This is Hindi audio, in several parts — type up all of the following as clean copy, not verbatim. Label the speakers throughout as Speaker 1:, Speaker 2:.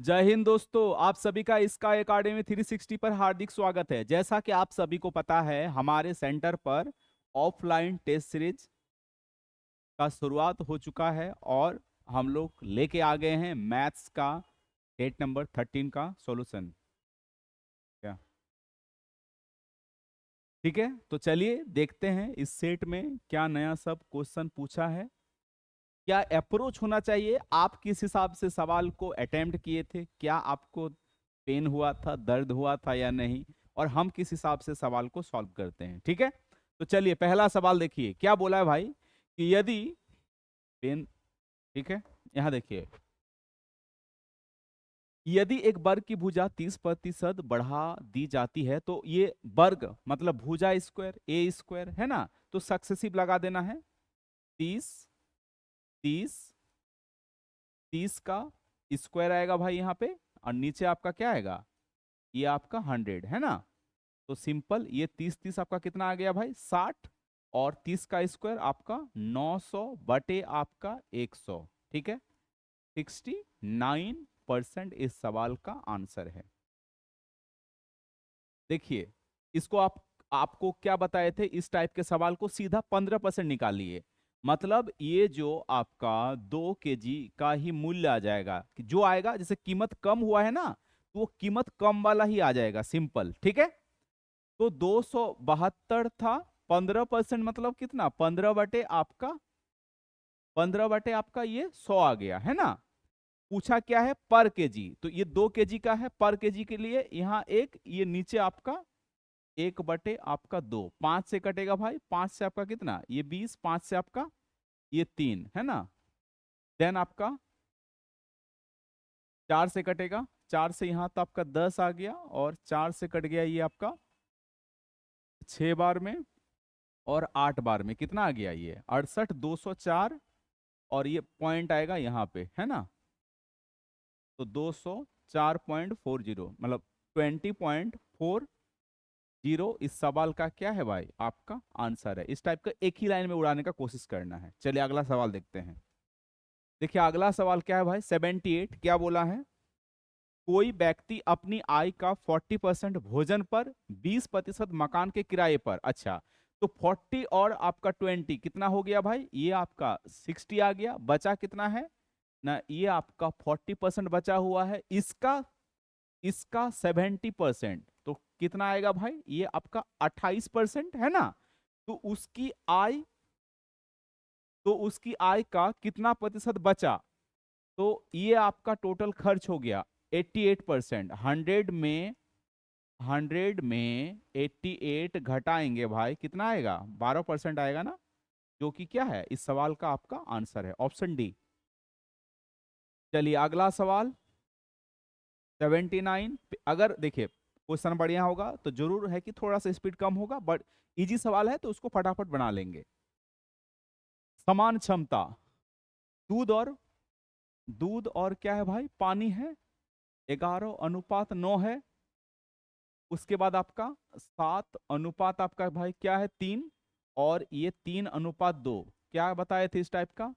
Speaker 1: जय हिंद दोस्तों, आप सभी का स्काई एकेडमी 360 पर हार्दिक स्वागत है। जैसा कि आप सभी को पता है, हमारे सेंटर पर ऑफलाइन टेस्ट सीरीज का शुरुआत हो चुका है और हम लोग लेके आ गए हैं मैथ्स का डेट नंबर 13 का सॉल्यूशन। क्या ठीक है? तो चलिए देखते हैं इस सेट में क्या नया सब क्वेश्चन पूछा है, क्या अप्रोच होना चाहिए, आप किस हिसाब से सवाल को अटेम्प्ट किए थे, क्या आपको पेन हुआ था, दर्द हुआ था या नहीं, और हम किस हिसाब से सवाल को सॉल्व करते हैं। ठीक है, तो चलिए पहला सवाल देखिए क्या बोला है भाई, कि यदि पेन, ठीक है, यहां देखिए, यदि एक वर्ग की भुजा 30% बढ़ा दी जाती है तो ये वर्ग मतलब भुजा स्क्वायर ए स्क्वायर है ना, तो सक्सेसिव लगा देना है। 30 30 30 का स्क्वायर आएगा भाई यहाँ पे, और नीचे आपका क्या आएगा, ये आपका 100 है ना। तो सिंपल, ये 30 30 आपका कितना आ गया भाई, 60, और 30 का स्क्वायर आपका 900 बटे आपका 100। ठीक है, 69% इस सवाल का आंसर है। देखिए, इसको आपको क्या बताए थे, इस टाइप के सवाल को सीधा 15% निकालिए, मतलब ये जो आपका 2 kg का ही मूल्य आ जाएगा, कि जो आएगा, जैसे कीमत कम हुआ है ना, तो वो कीमत कम वाला ही आ जाएगा, सिंपल। ठीक है, तो 272 था, 15% मतलब कितना, 15 बटे आपका ये 100 आ गया है ना। पूछा क्या है, पर केजी, तो ये 2 kg का है, पर केजी के लिए यहाँ एक, ये नीचे आपका 1/2, 5 से कटेगा भाई, 5 से आपका कितना, ये 20, 5 से आपका ये 3 है ना, देन आपका 4 से कटेगा, 4 से यहाँ तो आपका 10 आ गया, और 4 से कट गया ये आपका 6 बार में, और 8 बार में कितना आ गया, ये 68, 204, और ये पॉइंट आएगा यहाँ पे है ना, तो 204.40 मतलब 20.40 इस सवाल का क्या है भाई, आपका आंसर है। इस टाइप का एक ही लाइन में उड़ाने का कोशिश करना है। चलिए अगला सवाल देखते हैं। देखिए अगला सवाल क्या है भाई, 78 क्या बोला है, कोई व्यक्ति अपनी आय का 40% भोजन पर, 20% मकान के किराए पर। अच्छा, तो 40 और आपका 20 कितना हो गया भाई, ये आपका 60 आ गया, बचा कितना है ना, ये आपका 40% बचा हुआ है, इसका इसका 70%, तो कितना आएगा भाई, ये आपका 28% है ना। तो उसकी आय का कितना प्रतिशत बचा, तो ये आपका टोटल खर्च हो गया 88%। 100 में 88 घटाएंगे भाई, कितना आएगा, 12% आएगा ना, जो कि क्या है, इस सवाल का आपका आंसर है, ऑप्शन डी। चलिए अगला सवाल 79। अगर देखिए क्वेश्चन बढ़िया होगा तो जरूर है कि थोड़ा सा स्पीड कम होगा, बट इजी सवाल है तो उसको फटाफट बना लेंगे। समान क्षमता, दूध और दूध और क्या है भाई, पानी है, 11:9 है। उसके बाद आपका 7 अनुपात आपका भाई क्या है, 3, और ये 3:2, क्या बताए थे इस टाइप का,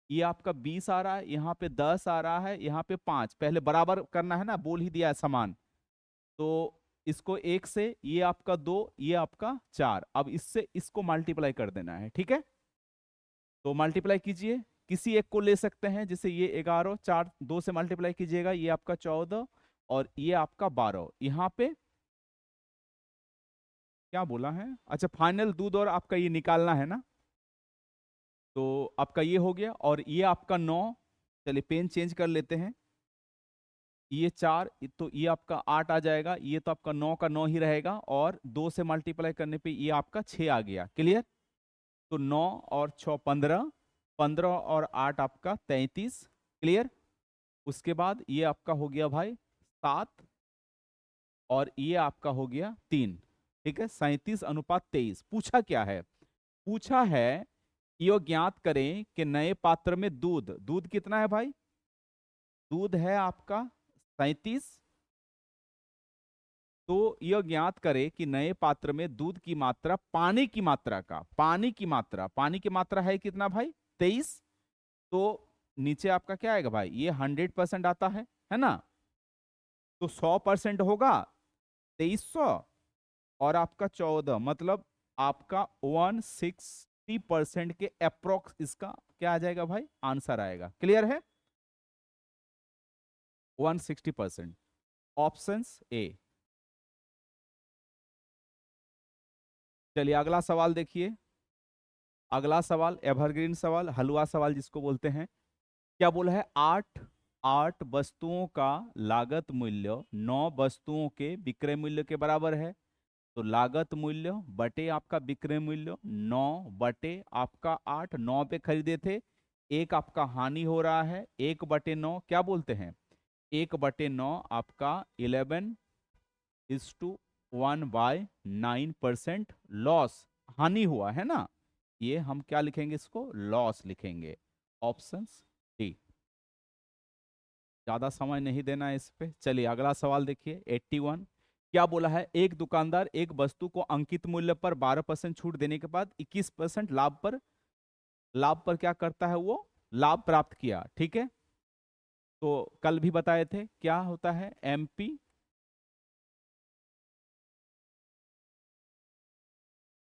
Speaker 1: ये आपका 20 आ रहा है, यहाँ पे 10 आ रहा है, यहाँ पे 5, पहले बराबर करना है ना, बोल ही दिया है समान, तो इसको 1 से, ये आपका 2, ये आपका 4, अब इससे इसको मल्टीप्लाई कर देना है। ठीक है, तो मल्टीप्लाई कीजिए, किसी एक को ले सकते हैं, जैसे ये 11, 4 2 से मल्टीप्लाई कीजिएगा, ये आपका 14, और ये आपका 12, यहाँ पे क्या बोला है, अच्छा फाइनल दूध और आपका ये निकालना है ना, तो आपका ये हो गया, और ये आपका 9, चलिए पेन चेंज कर लेते हैं, ये 4, तो ये आपका 8 आ जाएगा, ये तो आपका 9 का 9 ही रहेगा, और 2 से मल्टीप्लाई करने पे ये आपका 6 आ गया, क्लियर। तो 9 और 6 15, 15 और 8 आपका 33, क्लियर। उसके बाद ये आपका हो गया भाई 7, और ये आपका हो गया 3। ठीक है, 37:23। पूछा क्या है, पूछा है यो ज्ञात करें कि नए पात्र में दूध, दूध कितना है भाई, दूध है आपका 37, तो यह ज्ञात करे कि नए पात्र में दूध की मात्रा पानी की मात्रा का, पानी की मात्रा है कितना भाई, 23, तो नीचे आपका क्या आएगा भाई, ये 100% आता है ना, तो 100% होगा 2300 और आपका 14, मतलब आपका 160% के अप्रोक्स इसका क्या आ जाएगा भाई, आंसर आएगा। क्लियर है? 160%, ऑप्शन ए। चलिए अगला सवाल देखिए। अगला सवाल एवरग्रीन सवाल, हलवा सवाल जिसको बोलते हैं। क्या बोला है? आठ आठ वस्तुओं का लागत मूल्य 9 वस्तुओं के विक्रय मूल्य के बराबर है। तो लागत मूल्य बटे आपका विक्रय मूल्य 9 बटे आपका 8, 9 पे खरीदे थे, एक आपका हानि हो रहा है, 1/9 क्या बोलते हैं, 1/9 आपका 11:1/9% लॉस, हानि हुआ है ना, ये हम क्या लिखेंगे, इसको लॉस लिखेंगे। Option D. ज्यादा समय नहीं देना है इस पे। चलिए अगला सवाल देखिए 81। क्या बोला है? एक दुकानदार एक वस्तु को अंकित मूल्य पर 12% छूट देने के बाद 21% लाभ पर क्या करता है, वो लाभ प्राप्त किया। ठीक है, तो कल भी बताए थे क्या होता है,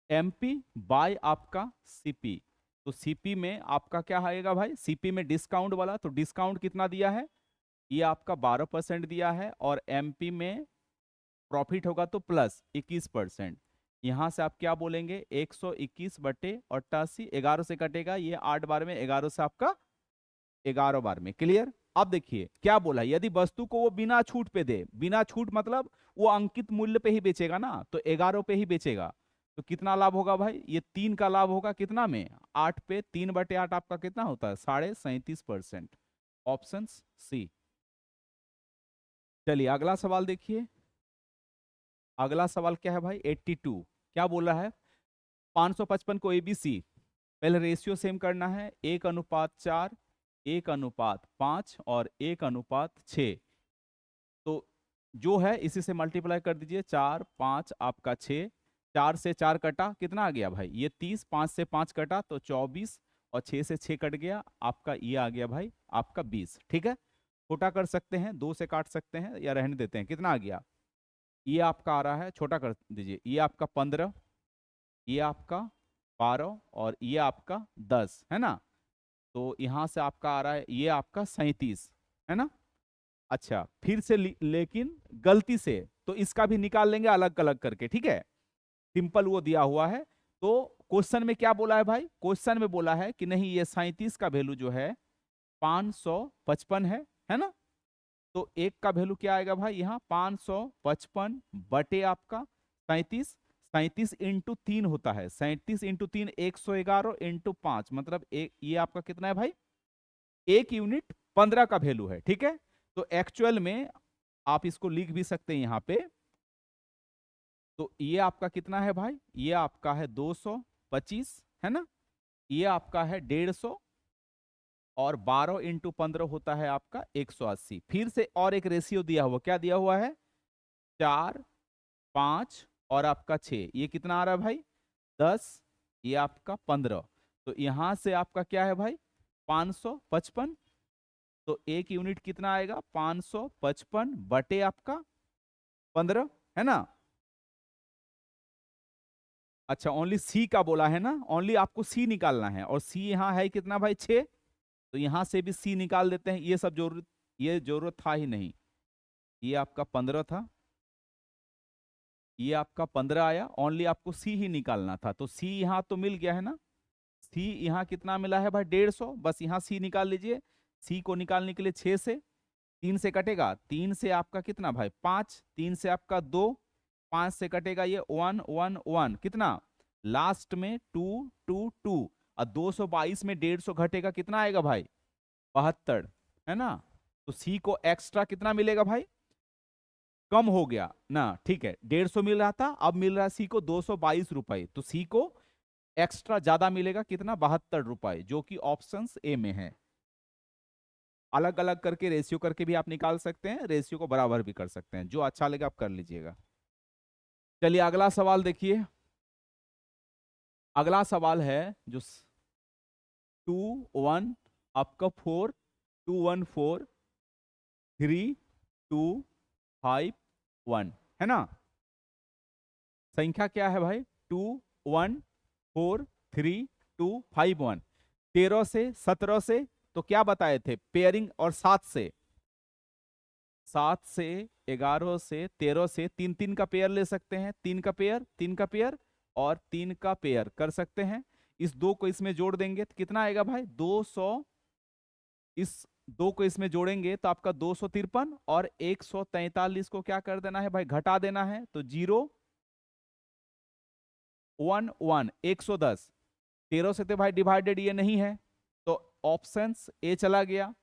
Speaker 1: एमपी बाय आपका सीपी। तो सीपी में आपका क्या आएगा भाई, सीपी में डिस्काउंट वाला, तो डिस्काउंट कितना दिया है, ये आपका 12% दिया है, और एमपी में प्रॉफिट होगा तो प्लस 21%। यहां से आप क्या बोलेंगे, 121/88, 11 से कटेगा, ये 8 बार में, 11 से आपका 11 बार में। क्लियर? अब देखिए क्या बोला, यदि वस्तु को वो बिना छूट पे दे, बिना छूट मतलब वो अंकित मूल्य पे ही बेचेगा ना, तो 11 पे ही बेचेगा, तो कितना लाभ होगा भाई, ये 3 का लाभ होगा, कितना में, 8 पे, 3/8 आपका कितना होता है, 37.5%। Option C. चलिए अगला सवाल देखिए। अगला सवाल क्या है भाई, 82। क्या बोला है? 555 को एबीसी, पहले रेशियो सेम करना है, 1:4, 1:5 और 1:6। तो जो है इसी से मल्टीप्लाई कर दीजिए, 4 5 आपका 6, 4 से 4 कटा, कितना आ गया भाई, ये 30, 5 से 5 कटा तो 24, और 6 से 6 कट गया आपका, ये आ गया भाई आपका 20। ठीक है, छोटा कर सकते हैं, 2 से काट सकते हैं या रहने देते हैं, कितना आ गया, ये आपका आ रहा है, छोटा कर दीजिए, ये आपका 15, ये आपका 12 और ये आपका 10 है ना, तो यहां से आपका आ रहा है ये आपका 37 है ना। अच्छा फिर से लेकिन गलती से, तो इसका भी निकाल लेंगे अलग अलग करके, ठीक है, सिंपल वो दिया हुआ है। तो क्वेश्चन में क्या बोला है भाई, क्वेश्चन में बोला है कि नहीं, ये 37 का वैल्यू जो है 555 है ना, तो एक का वैल्यू क्या आएगा भाई, यहाँ 555 बटे आपका 37, 37 इंटू 3 होता है, 37 इंटू 3 111 इंटू 5, मतलब एक, ये आपका कितना है भाई, 1 यूनिट 15 का वैल्यू है। ठीक है, तो एक्चुअल में आप इसको लिख भी सकते हैं यहां पे, तो ये आपका कितना है भाई, ये आपका है 225 है ना, ये आपका है 150, और 12 इंटू 15 होता है आपका 180। फिर से और एक रेशियो दिया हुआ, क्या दिया हुआ है, 4 5 और आपका 6, ये कितना आ रहा है भाई, 10, ये आपका 15, तो यहां से आपका क्या है भाई, 555, तो 1 यूनिट कितना आएगा, 555 बटे आपका 15 है ना। अच्छा ओनली सी का बोला है ना, ओनली आपको सी निकालना है, और सी यहाँ है कितना भाई, 6, तो यहां से भी सी निकाल देते हैं, ये सब जरूरत, ये जरूरत था ही नहीं, ये आपका 15 था, ये आपका 15 आया, ओनली आपको सी ही निकालना था, तो सी यहाँ तो मिल गया है ना, सी यहाँ कितना मिला है भाई, 150, बस यहाँ सी निकाल लीजिए। सी को निकालने के लिए 6 से, 3 से कटेगा, 3 से आपका कितना भाई 5, 3 से आपका 2, 5 से कटेगा ये 1 1 1, कितना लास्ट में 2 2 2, और 222 में 150 घटेगा, कितना आएगा भाई 72 है ना। तो सी को एक्स्ट्रा कितना मिलेगा भाई, कम हो गया ना, ठीक है, 150 मिल रहा था, अब मिल रहा है सी को 222 रुपए, तो सी को एक्स्ट्रा ज्यादा मिलेगा, कितना 72 रुपए, जो कि ऑप्शन ए में है। अलग अलग करके रेशियो करके भी आप निकाल सकते हैं, रेशियो को बराबर भी कर सकते हैं, जो अच्छा लगे आप कर लीजिएगा। चलिए अगला सवाल देखिए। अगला सवाल है जो 2 1 आपका 4 2 1 4 3 2 5 1 है ना। संख्या क्या है भाई? 2 1 4 3 2 5 1। 13 से 17 से तो क्या बताए थे? पेयरिंग। और 7 से 11 से 13 से 3 3 का पेयर ले सकते हैं। 3 का पेयर और 3 का पेयर कर सकते हैं। इस 2 को इसमें जोड़ देंगे तो कितना आएगा भाई? 200। इस 2 को इसमें जोड़ेंगे तो आपका 253 और 143 को क्या कर देना है भाई? घटा देना है। तो 0 1 1 110। 13 से तो भाई डिवाइडेड ये नहीं है, तो ऑप्शन ए चला गया।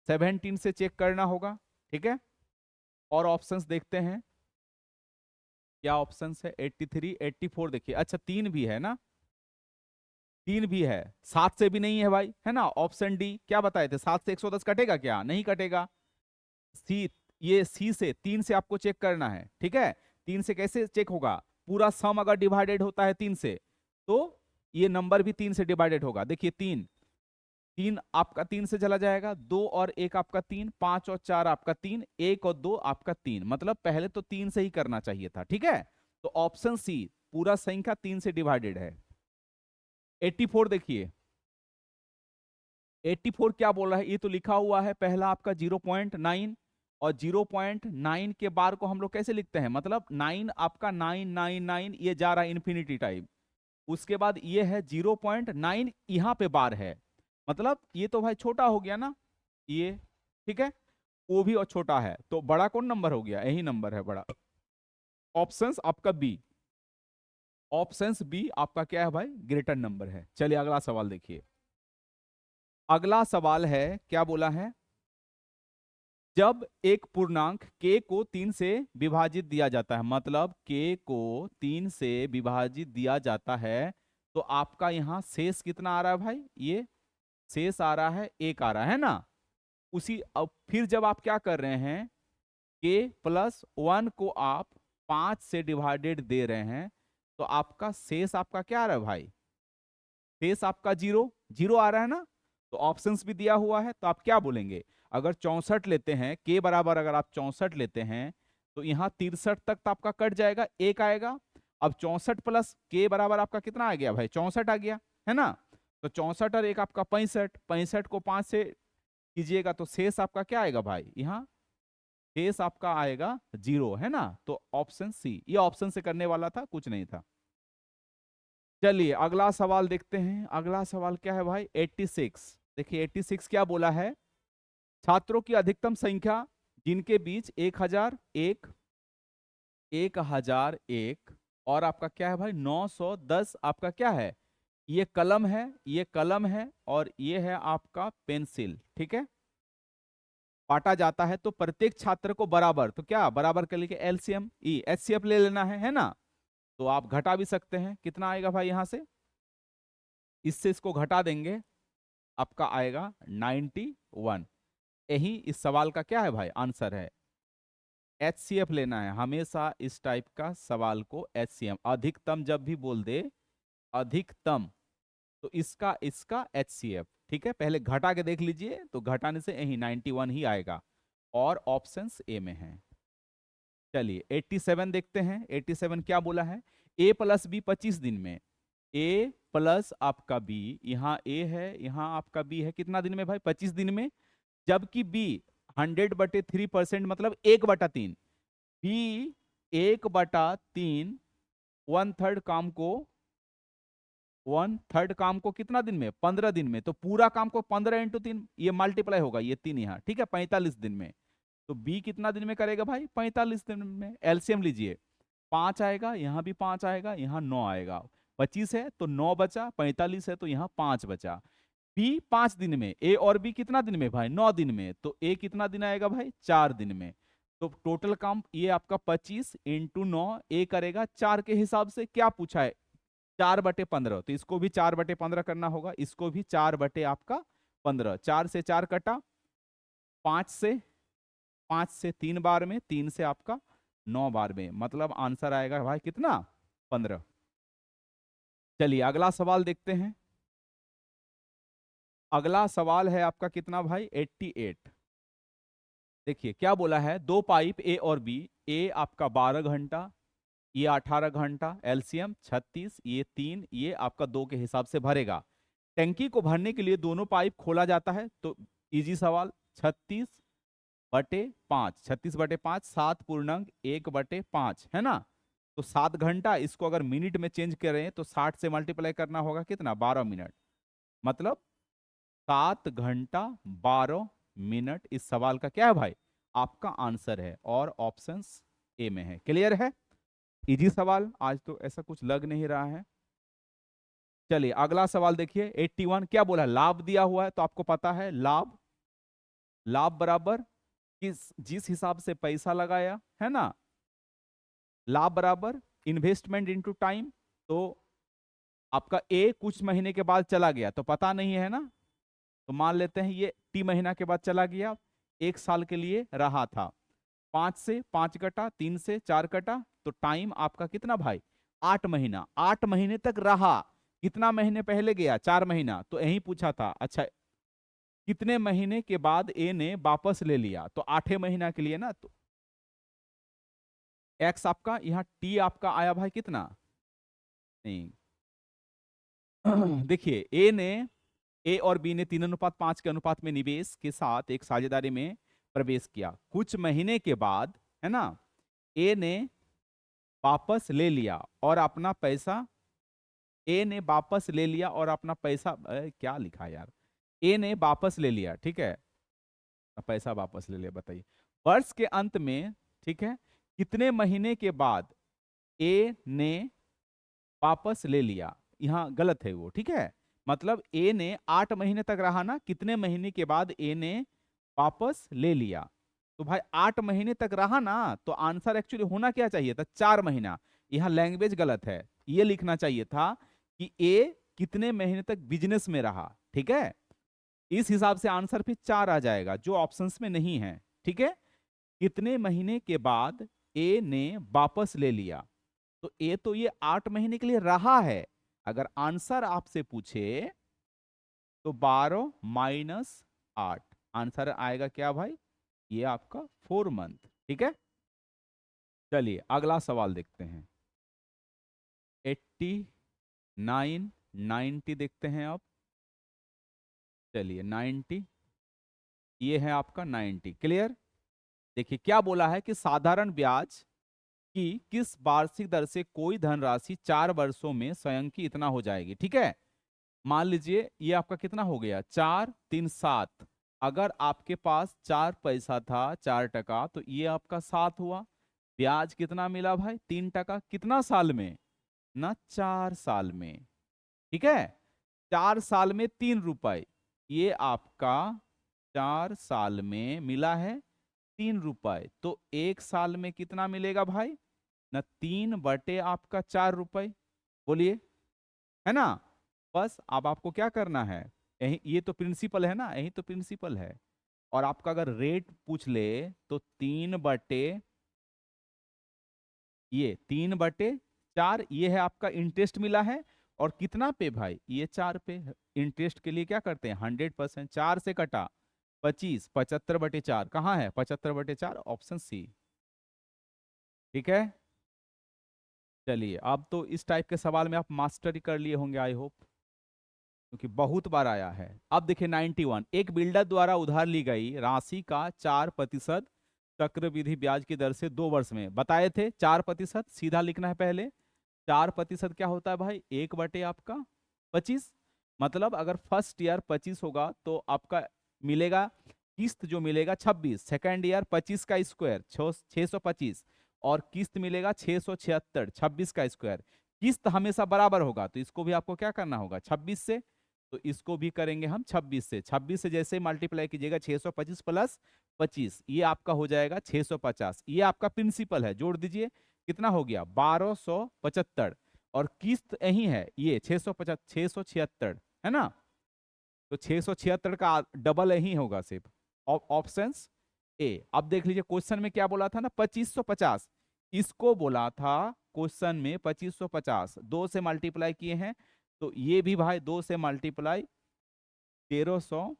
Speaker 1: 17 से चेक करना होगा, ठीक है। और ऑप्शंस देखते हैं क्या ऑप्शंस है। 83 84 देखिए, अच्छा 3 भी है ना, 3 भी है। 7 से भी नहीं है भाई, है ना। ऑप्शन डी क्या बताए थे? 7 से 110 कटेगा क्या? नहीं कटेगा। सी, ये सी से 3 से आपको चेक करना है, ठीक है। 3 से कैसे चेक होगा? पूरा सम अगर डिवाइडेड होता है 3 से तो ये नंबर भी 3 से डिवाइडेड होगा। देखिए 3 3 आपका 3 से चला जाएगा, 2 और 1 आपका 3, 5 और 4 आपका 3, 1 और 2 आपका 3। मतलब पहले तो 3 से ही करना चाहिए था, ठीक है। तो ऑप्शन सी पूरा संख्या 3 से डिवाइडेड है। 84 देखिए, 84 क्या बोल रहा है? ये तो लिखा हुआ है पहला आपका 0.9, और 0.9 के बार को हम लोग कैसे लिखते हैं? मतलब 9 आपका 999 ये जा रहा है इन्फिनिटी टाइप। उसके बाद ये है 0.9 यहाँ पे बार है, मतलब ये तो भाई छोटा हो गया ना ये, ठीक है। वो भी और छोटा है, तो बड़ा कौन नंबर हो गया? यही नंबर है बड़ा। ऑप्शंस आपका बी, ऑप्शंस बी आपका क्या है भाई? ग्रेटर नंबर है। चलिए अगला सवाल देखिए। अगला सवाल है, क्या बोला है? जब एक पूर्णांक k को 3 से विभाजित दिया जाता है, मतलब k को 3 से विभाजित दिया जाता है, तो आपका यहां शेष कितना आ रहा है भाई? ये शेष आ रहा है 1 आ रहा है ना। उसी अब फिर जब आप क्या कर रहे हैं, k+1 को आप 5 से डिवाइडेड दे रहे हैं, तो आपका शेष आपका क्या आ रहा है भाई? शेष आपका 0 0 आ रहा है ना। तो ऑप्शंस भी दिया हुआ है, तो आप क्या बोलेंगे? अगर 64 लेते हैं, के बराबर अगर आप 64 लेते हैं, तो यहाँ 63 तक तो आपका कट जाएगा, 1 आएगा। अब 64 प्लस के बराबर आपका कितना आ गया भाई? 64 आ गया, है ना। तो 64 और 1 आपका 65, 65 को 5 से कीजिएगा तो शेष आपका क्या आएगा भाई? यहाँ शेष आपका आएगा 0, है ना। तो ऑप्शन सी, ये ऑप्शन से करने वाला था, कुछ नहीं था। चलिए अगला सवाल देखते हैं। अगला सवाल क्या है भाई? 86। देखिए 86 क्या बोला है? छात्रों की अधिकतम संख्या जिनके बीच 1001, 1001 और आपका क्या है भाई? 910 आपका क्या है? ये कलम है, ये कलम है, और ये है आपका पेंसिल, ठीक है। बांटा जाता है तो प्रत्येक छात्र को बराबर, तो क्या बराबर कर लेके एलसीएम ई एचसीएफ ले लेना है ना। तो आप घटा भी सकते हैं। कितना आएगा भाई? यहां से इससे इसको घटा देंगे, आपका आएगा 91। यही इस सवाल का क्या है भाई? आंसर है। एचसीएफ लेना है हमेशा इस टाइप का सवाल को। एचसीएम अधिकतम जब भी बोल दे, अधिकतम, तो इसका इसका एचसीएफ, ठीक है। पहले घटा के देख लीजिए, तो घटाने से यही 91 ही आएगा, और ऑप्शंस ए में है। चलिए 87 देखते हैं। 87 क्या बोला है? a+b 25 दिन में। a प्लस आपका b, यहाँ a है, यहाँ आपका b है, कितना दिन में भाई? 25 दिन में। जबकि b 100/3%, मतलब 1/3। b 1/3 1/3 काम को, 1/3 काम को कितना दिन में? 15 दिन में। तो पूरा काम को 15 × 3, ये मल्टीप्लाई होगा, ये 3 यहाँ, ठीक है, 45 दिन में। तो बी कितना दिन में करेगा भाई? 45 दिन में। एलसीएम लीजिए, 5 आएगा, यहाँ भी 5 आएगा, यहाँ 9 आएगा। 25 है तो 9 बचा, 45 है तो यहाँ 5 बचा। बी 5 दिन में, ए और बी कितना दिन में भाई? 9 दिन में। तो ए कितना दिन आएगा भाई? 4 दिन में। तो टोटल काम ये आपका 25 × 9, ए करेगा 4 के हिसाब से। क्या पूछा है? 4/15, तो इसको भी 4/15 करना होगा, इसको भी 4/15। 4 से 4 कटा, 5 से 3 बार में, 3 से आपका 9 बार में, मतलब आंसर आएगा भाई कितना? 15। चलिए अगला सवाल देखते हैं। अगला सवाल है आपका कितना भाई? 88। देखिए क्या बोला है, दो पाइप ए और बी, ए आपका 12 घंटा, ये 18 घंटा, एलसीएम 36, ये 3, ये आपका 2 के हिसाब से भरेगा। टंकी को भरने के लिए दोनों पाइप खोला जाता है, तो इजी सवाल, 36/5, 36/5, 7 पूर्णांक 1/5 है ना। तो 7 घंटा, इसको अगर मिनट में चेंज करें तो 60 से मल्टीप्लाई करना होगा कितना, 12 मिनट, मतलब 7 घंटा 12 मिनट इस सवाल का क्या है भाई, आपका आंसर है, और ऑप्शन ए में है। क्लियर है, इजी सवाल, आज तो ऐसा कुछ लग नहीं रहा है। चलिए अगला सवाल देखिए, 81 क्या बोला, लाभ दिया हुआ है, तो आपको पता है लाभ, लाभ बराबर किस, जिस हिसाब से पैसा लगाया है ना, लाभ बराबर इन्वेस्टमेंट इनटू टाइम। तो आपका ए कुछ महीने के बाद चला गया तो पता नहीं है ना, तो मान लेते हैं ये टी महीना के बाद चला गया, 1 साल के लिए रहा था, 5 से 5 कटा, 3 से 4 कटा, तो टाइम आपका कितना भाई, 8 महीना, 8 महीने तक रहा। कितना महीने पहले गया, 4 महीना, तो यही पूछा था। अच्छा, कितने महीने के बाद ए ने वापस ले लिया, तो 8 महीना के लिए ना, तो एक्स आपका, यहाँ टी आपका आया भाई कितना, नहीं देखिए ए और बी ने 3:5 के अनुपात में निवेश के साथ एक साझेदारी में प्रवेश किया। कुछ महीने के बाद है ना, ए ने वापस ले लिया और अपना पैसा, ए ने वापस ले लिया और अपना पैसा, क्या लिखा यार, ए ने वापस ले लिया, ठीक है, पैसा वापस ले लिया, बताइए वर्ष के अंत में, ठीक है, कितने महीने के बाद ए ने वापस ले लिया, यहाँ गलत है वो, ठीक है, मतलब ए ने 8 महीने तक रहा ना, कितने महीने के बाद ए ने वापस ले लिया, तो भाई 8 महीने तक रहा ना, तो आंसर एक्चुअली होना क्या चाहिए था, 4 महीना। यहाँ लैंग्वेज गलत है, ये लिखना चाहिए था कि ए कितने महीने तक बिजनेस में रहा, ठीक है, इस हिसाब से आंसर फिर 4 आ जाएगा, जो ऑप्शंस में नहीं है, ठीक है। कितने महीने के बाद ए ने वापस ले लिया, तो ए तो ये 8 महीने के लिए रहा है, अगर आंसर आपसे पूछे तो 12 - 8, आंसर आएगा क्या भाई, ये आपका 4 मंथ, ठीक है। चलिए अगला सवाल देखते हैं, 89 90 देखते हैं अब। चलिए 90, ये है आपका 90, क्लियर। देखिए क्या बोला है कि साधारण ब्याज कि किस वार्षिक दर से कोई धनराशि 4 वर्षों में स्वयं की इतना हो जाएगी, ठीक है। मान लीजिए ये आपका कितना हो गया, 4 3 7, अगर आपके पास 4 पैसा था, 4 टका, तो ये आपका 7 हुआ। ब्याज कितना मिला भाई, 3 टका, कितना साल में ना, 4 साल में, ठीक है, 4 साल में 3 रुपए, ये आपका 4 साल में मिला है 3 रुपए, तो 1 साल में कितना मिलेगा भाई ना, 3/, आपका 4 रुपए, बोलिए, है ना। बस अब आपको क्या करना है, यही ये तो प्रिंसिपल है ना, यही तो प्रिंसिपल है, और आपका अगर रेट पूछ ले तो 3/, ये 3/4, ये है आपका इंटरेस्ट मिला है, और कितना पे भाई, ये 4 पे। इंटरेस्ट के लिए क्या करते हैं, 100%, 4 से कटा 25, 75/4 कहाँ है, 75/4, ऑप्शन सी, ठीक है। चलिए अब तो इस टाइप के सवाल में आप मास्टरी कर लिए होंगे, आई होप, क्योंकि बहुत बार आया है। अब देखिए 91, एक बिल्डर द्वारा उधार ली गई राशि का 4% चक्रवृद्धि ब्याज की दर से 2 वर्ष में, बताए थे 4%, सीधा लिखना है पहले, 4% क्या होता है भाई, 1/, आपका 25, मतलब अगर फर्स्ट ईयर 25 होगा तो आपका मिलेगा, किस्त जो मिलेगा 26, सेकेंड ईयर 25 का स्क्वायर 625, और किस्त मिलेगा 676, 26 का स्क्वायर, किस्त हमेशा बराबर होगा, तो इसको भी आपको क्या करना होगा 26 से, तो इसको भी करेंगे हम 26 से, 26 से जैसे मल्टीप्लाई कीजिएगा 625 प्लस 25, ये आपका हो जाएगा 650, ये आपका प्रिंसिपल है, जोड़ दीजिए कितना हो गया 1275, और किस्त यही है ये 676 है ना, तो 676 का डबल यही होगा सिर्फ, ऑप्शन ए। अब देख लीजिए क्वेश्चन में क्या बोला था ना, 2550, इसको बोला था क्वेश्चन में 2550, 2 से मल्टीप्लाई किए हैं, तो ये भी भाई 2 से मल्टीप्लाई 1300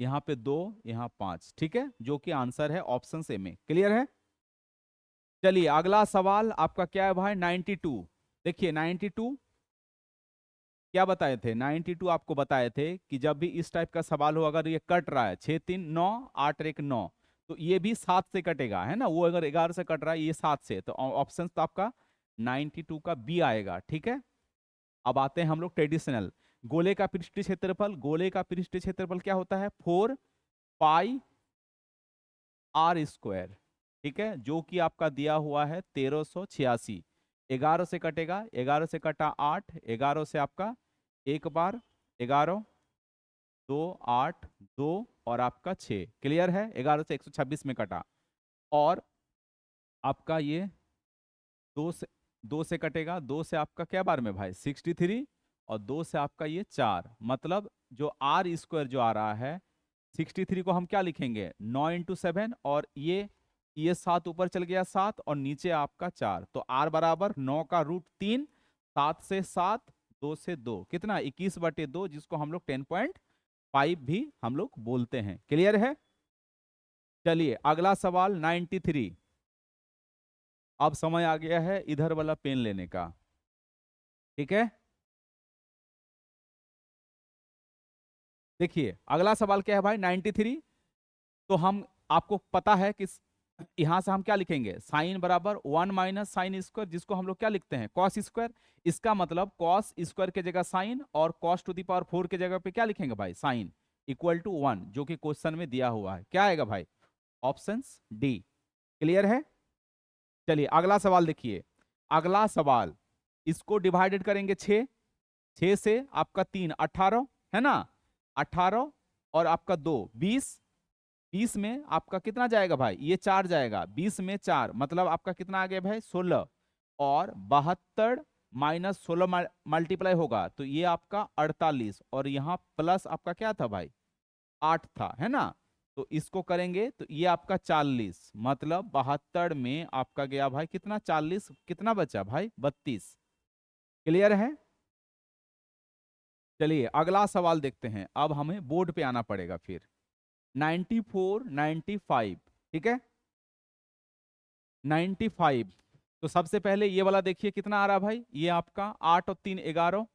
Speaker 1: यहाँ पे 2, यहाँ 5, ठीक है, जो कि आंसर है ऑप्शन ए में। क्लियर है? चलिए अगला सवाल आपका क्या है भाई, 92। देखिए 92 क्या बताए थे, 92 आपको बताए थे कि जब भी इस टाइप का सवाल हो, अगर ये कट रहा है 6 3 9 8 1 9, तो ये भी 7 से कटेगा, है ना। वो अगर 11 से कट रहा है, ये 7 से, तो ऑप्शन तो आपका 92 का बी आएगा, ठीक है। अब आते हैं हम लोग ट्रेडिशनल। गोले का पृष्ठीय क्षेत्रफल, गोले का पृष्ठीय क्षेत्रफल क्या होता है, 4 पाई आर स्क्वायर, ठीक है, जो कि आपका दिया हुआ है 1386। 11 से कटेगा, 11 से कटा 8, 11 से आपका एक बार 11, 2 8 2 और आपका 6। क्लियर है? 11 से 126 में कटा, और आपका ये 2 से कटेगा, 2 से आपका क्या बार में भाई 63, और 2 से आपका ये 4, मतलब जो आर स्क्वायर जो आ रहा है 63 को हम क्या लिखेंगे 9 × 7, और ये 7 ऊपर चल गया 7, और नीचे आपका 4, तो आर बराबर 9 का रूट 3, 7 से 7, 2 से 2, कितना 21/2, जिसको हम लोग 10.5 भी हम लोग बोलते हैं। क्लियर है? चलिए अगला सवाल 93। अब समय आ गया है इधर वाला पेन लेने का, ठीक है। देखिए अगला सवाल क्या है भाई 93। तो हम, आपको पता है कि यहां से हम क्या लिखेंगे, साइन बराबर 1 माइनस साइन स्क्वायर, जिसको हम लोग क्या लिखते हैं कॉस स्क्वायर। इसका मतलब कॉस स्क्वायर के जगह साइन, और कॉस टू द पावर 4 के जगह पे क्या लिखेंगे भाई साइन, इक्वल टू 1, जो कि क्वेश्चन में दिया हुआ है। क्या आएगा भाई, ऑप्शन डी। क्लियर है? चलिए अगला सवाल देखिए। अगला सवाल, इसको डिवाइडेड करेंगे 6, 6 से आपका 3 18, है ना, 18 और आपका 2 20, 20 में आपका कितना जाएगा भाई, ये 4 जाएगा, 20 में 4, मतलब आपका कितना आ गया भाई 16, और 72 माइनस 16 मल्टीप्लाई होगा तो ये आपका 48, और यहाँ प्लस आपका क्या था भाई 8 था, है ना। तो इसको करेंगे तो ये आपका 40, मतलब 72 में आपका गया भाई कितना 40, कितना बचा भाई 32। क्लियर है? चलिए अगला सवाल देखते हैं। अब हमें बोर्ड पे आना पड़ेगा फिर। 94 95, ठीक है, 95। तो सबसे पहले ये वाला देखिए कितना आ रहा है भाई, ये आपका 8 और 3 11,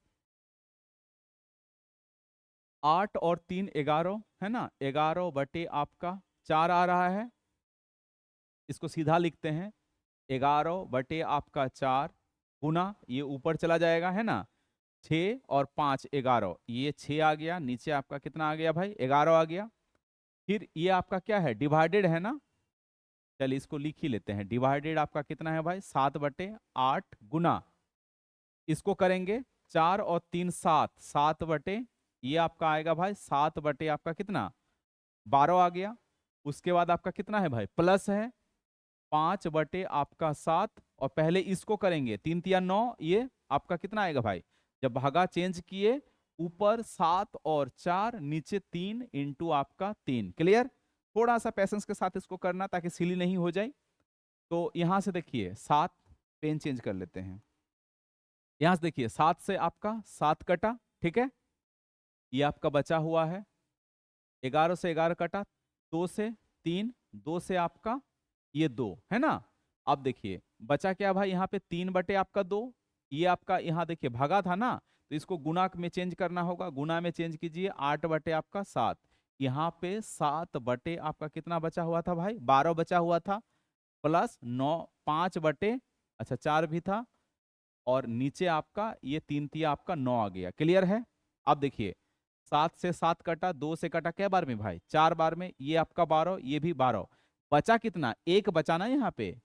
Speaker 1: 8 और 3 11, है ना, 11/, आपका 4 आ रहा है। इसको सीधा लिखते हैं, 11/, आपका 4, गुना ये ऊपर चला जाएगा, है ना, 6 और 5 11, ये 6 आ गया, नीचे आपका कितना आ गया भाई 11 आ गया। फिर ये आपका क्या है डिवाइडेड, है ना, चलिए इसको लिख ही लेते हैं। डिवाइडेड आपका कितना है भाई 7/8, गुना इसको करेंगे 4 और 3 7, 7/, ये आपका आएगा भाई 7/, आपका कितना 12 आ गया। उसके बाद आपका कितना है भाई प्लस है 5/, आपका 7, और पहले इसको करेंगे 3 3 9, ये आपका कितना आएगा भाई, जब भागा चेंज किए ऊपर 7 और 4, नीचे 3 इंटू आपका 3। क्लियर? थोड़ा सा पैसेंस के साथ इसको करना ताकि सिली नहीं हो जाए। तो यहां से देखिए 7, पेन चेंज कर लेते हैं। यहां से देखिए 7 से आपका 7 कटा, ठीक है, ये आपका बचा हुआ है। 11 से 11 कटा, 2 से 3, 2 से आपका ये 2, है ना। अब देखिए बचा क्या भाई, यहाँ पे 3/, आपका 2, ये आपका यहाँ देखिए भागा था ना, तो इसको गुणा में चेंज करना होगा, गुणा में चेंज कीजिए 8/, आपका 7, यहाँ पे 7/, आपका कितना बचा हुआ था भाई 12 बचा हुआ था, प्लस 9 5/, अच्छा 4 भी था, और नीचे आपका ये 3 तिया आपका 9 आ गया। क्लियर है? अब देखिए 7 से 7 कटा, 2 से कटा क्या बार में भाई 4 बार में, ये आपका 12, ये भी 12, बचा कितना एक बचा ना यहाँ पे,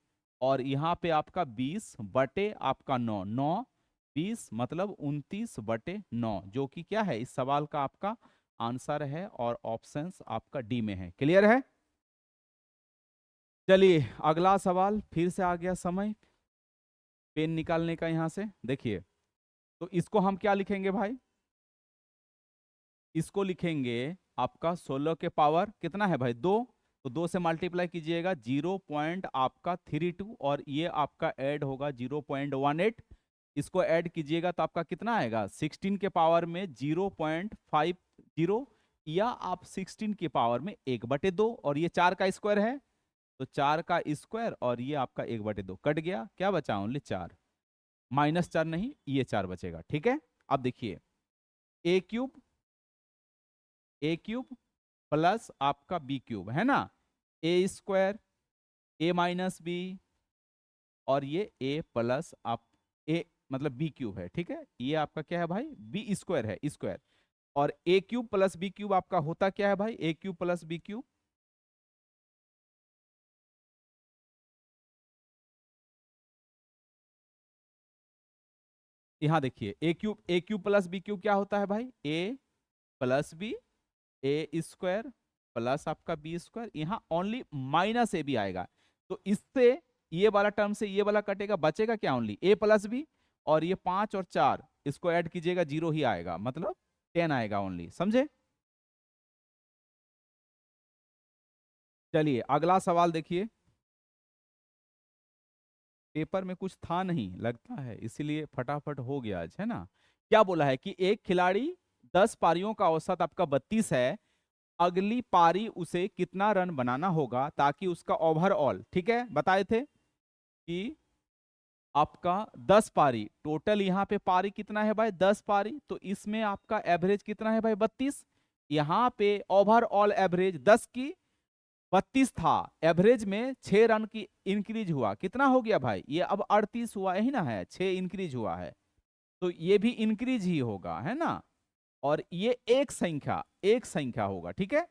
Speaker 1: और यहाँ पे आपका 20/, आपका 9 9 20, मतलब 29/9, जो कि क्या है इस सवाल का आपका आंसर है, और ऑप्शंस आपका डी में है। क्लियर है? चलिए अगला सवाल, फिर से आ गया समय पेन निकालने का। यहां से देखिए, तो इसको हम क्या लिखेंगे भाई, इसको लिखेंगे आपका 16 के पावर कितना है भाई 2, तो 2 से मल्टीप्लाई कीजिएगा 0 पॉइंट आपका 32, और ये आपका ऐड होगा 0.18, इसको ऐड कीजिएगा तो आपका कितना आएगा 16 के पावर में 0.50, या आप 16 की पावर में 1/2, और ये 4 का स्क्वायर है तो 4 का स्क्वायर, और ये आपका 1/2 कट गया, क्या बचा? ओनली 4, -4 नहीं, ये 4 बचेगा। ठीक है, अब देखिए a³ प्लस आपका b³ है ना, a² a-b, और ये a प्लस आप a मतलब b³ है। ठीक है, ये आपका क्या है भाई? b² है, स्क्वायर। और a³ प्लस b³ आपका होता क्या है भाई? a³ प्लस b³, यहां देखिए a³ प्लस b³ क्या होता है भाई? a plus b, a² plus आपका b², यहाँ ओनली -a भी आएगा, तो इससे ये वाला टर्म से ये वाला कटेगा, बचेगा क्या? ओनली a प्लस b, और ये 5 और 4 इसको ऐड कीजिएगा, 0 ही आएगा, मतलब 10 आएगा ओनली। समझे? चलिए अगला सवाल देखिए। पेपर में कुछ था नहीं लगता है, इसीलिए फटाफट हो गया आज, है ना। क्या बोला है कि एक खिलाड़ी 10 पारियों का औसत आपका 32 है, अगली पारी उसे कितना रन बनाना होगा ताकि उसका ओवरऑल, ठीक है, बताए थे कि आपका 10 पारी टोटल, यहाँ पे पारी कितना है भाई? 10 पारी, तो इसमें आपका एवरेज कितना है भाई? 32। यहाँ पे ओवरऑल एवरेज 10 की 32 था, एवरेज में 6 रन की इंक्रीज हुआ, कितना हो गया भाई? ये अब 38 हुआ ही ना, है 6 इंक्रीज हुआ है, तो ये भी इंक्रीज ही होगा, है ना। और ये एक संख्या होगा, ठीक है।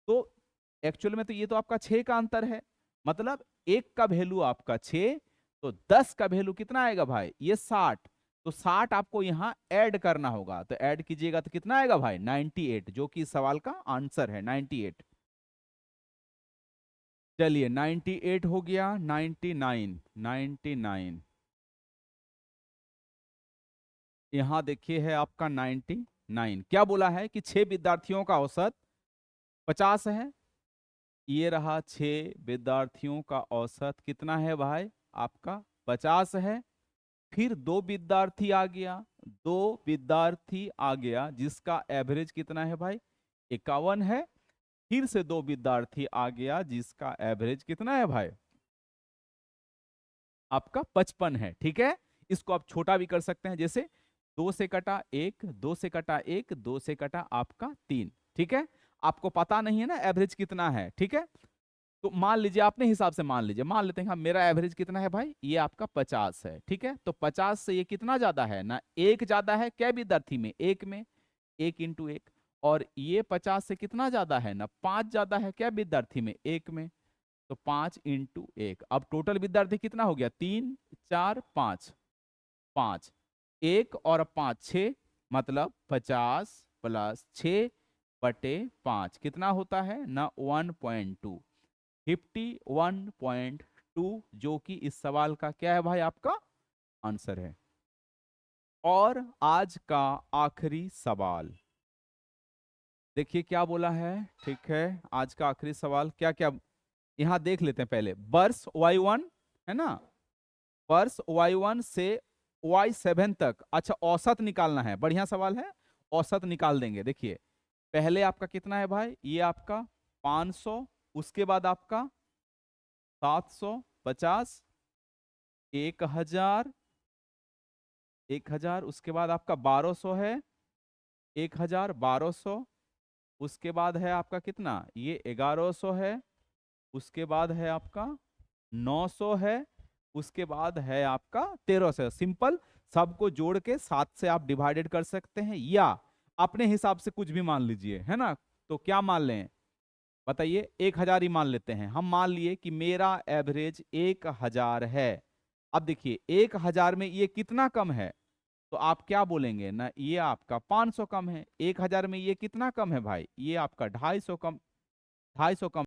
Speaker 1: तो एक्चुअल में तो ये तो आपका 6 का अंतर है, मतलब एक का वैल्यू आपका 6, तो 10 का वैल्यू कितना आएगा भाई? ये 60, तो 60 आपको यहां ऐड करना होगा, तो ऐड कीजिएगा तो कितना आएगा भाई? 98, जो कि इस सवाल का आंसर है 98। चलिए 98 हो गया, 99, 99, यहां देखिए है आपका 99। क्या बोला है कि 6 विद्यार्थियों का औसत 50 है, ये रहा 6 विद्यार्थियों का औसत कितना है भाई? आपका 50 है। फिर 2 विद्यार्थी आ गया, 2 विद्यार्थी आ गया जिसका एवरेज कितना है भाई? 51 है। फिर से 2 विद्यार्थी आ गया जिसका एवरेज कितना है भाई? आपका 55 है, ठीक है। इसको आप छोटा भी कर सकते हैं, जैसे 2 से कटा 1, 2 से कटा 1, 2 से कटा आपका 3, ठीक है। आपको पता नहीं है ना एवरेज कितना है, ठीक है। तो मान लीजिए, अपने हिसाब से मान लीजिए, मान लेते हैं हम, मेरा एवरेज कितना है भाई? ये आपका 50 है, ठीक है। तो 50 से ये कितना ज्यादा है ना? 1 ज्यादा है, क्या विद्यार्थी में? 1 में, 1 इंटू 1। और ये 50 से कितना ज्यादा है ना? 5 ज्यादा है, क्या विद्यार्थी में? 1 में। तो 5 इंटू 1, अब टोटल विद्यार्थी कितना हो गया? 3 4 5, 5 1 और 5 6, मतलब 50 प्लस 6/5 कितना होता है ना? 1.2, 51.2, जो कि इस सवाल का क्या है भाई? आपका आंसर है। और आज का आखिरी सवाल देखिए क्या बोला है, ठीक है। आज का आखिरी सवाल क्या क्या, यहां देख लेते हैं पहले। वर्ष y1 है ना, वर्ष y1 से y7 तक, अच्छा औसत निकालना है, बढ़िया सवाल है। औसत निकाल देंगे। देखिए पहले आपका कितना है भाई? ये आपका 500, उसके बाद आपका 750, 1000, 1000, उसके बाद आपका 1200 है, 1000, 1200, उसके बाद है आपका कितना? ये 1100 है, उसके बाद है आपका 900 है, उसके बाद है आपका 1300। सिंपल, सबको जोड़ के 7 से आप डिवाइडेड कर सकते हैं, या अपने हिसाब से कुछ भी मान लीजिए, है ना। तो क्या मान लें बताइए? 1000 ही मान लेते हैं हम। मान लिए कि मेरा एवरेज 1000 है। अब देखिए 1000 में ये कितना कम है, तो आप क्या बोलेंगे ना? ये आपका 500 कम है। 1000 में ये कितना कम है भाई? ये आपका 250 कम, 250 कम।